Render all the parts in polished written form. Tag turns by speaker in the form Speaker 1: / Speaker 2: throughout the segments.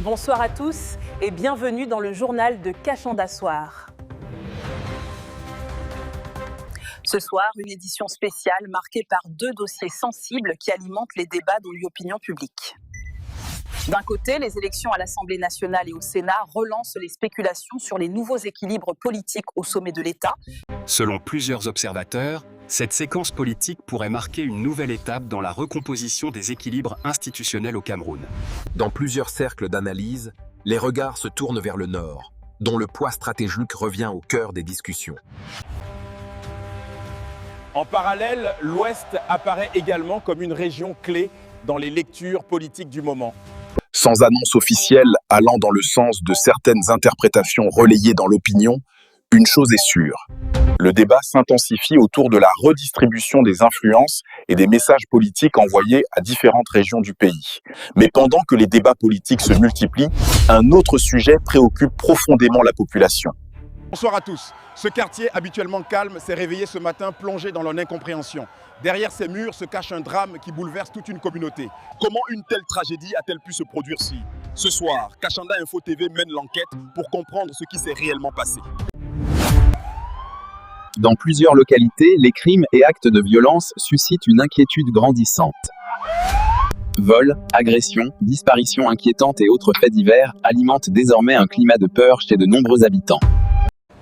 Speaker 1: Bonsoir à tous et bienvenue dans le journal de Kachanda Soir. Ce soir, une édition spéciale marquée par deux dossiers sensibles qui alimentent les débats dans l'opinion publique. D'un côté, les élections à l'Assemblée nationale et au Sénat relancent les spéculations sur les nouveaux équilibres politiques au sommet de l'État.
Speaker 2: Selon plusieurs observateurs, cette séquence politique pourrait marquer une nouvelle étape dans la recomposition des équilibres institutionnels au Cameroun.
Speaker 3: Dans plusieurs cercles d'analyse, les regards se tournent vers le Nord, dont le poids stratégique revient au cœur des discussions.
Speaker 4: En parallèle, l'Ouest apparaît également comme une région clé dans les lectures politiques du moment.
Speaker 3: Sans annonce officielle allant dans le sens de certaines interprétations relayées dans l'opinion, une chose est sûre. Le débat s'intensifie autour de la redistribution des influences et des messages politiques envoyés à différentes régions du pays. Mais pendant que les débats politiques se multiplient, un autre sujet préoccupe profondément la population.
Speaker 4: Bonsoir à tous. Ce quartier habituellement calme s'est réveillé ce matin plongé dans l'incompréhension. Derrière ces murs se cache un drame qui bouleverse toute une communauté. Comment une telle tragédie a-t-elle pu se produire si? Ce soir, Kachanda Info TV mène l'enquête pour comprendre ce qui s'est réellement passé.
Speaker 5: Dans plusieurs localités, les crimes et actes de violence suscitent une inquiétude grandissante. Vols, agressions, disparitions inquiétantes et autres faits divers alimentent désormais un climat de peur chez de nombreux habitants.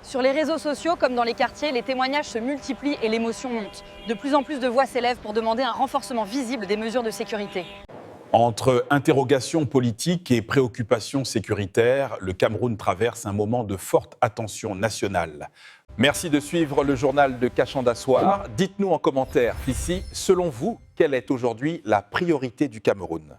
Speaker 6: Sur les réseaux sociaux, comme dans les quartiers, les témoignages se multiplient et l'émotion monte. De plus en plus de voix s'élèvent pour demander un renforcement visible des mesures de sécurité.
Speaker 4: Entre interrogations politiques et préoccupations sécuritaires, le Cameroun traverse un moment de forte attention nationale. Merci de suivre le journal de Kachanda Soir. Dites-nous en commentaire ici, selon vous, quelle est aujourd'hui la priorité du Cameroun ?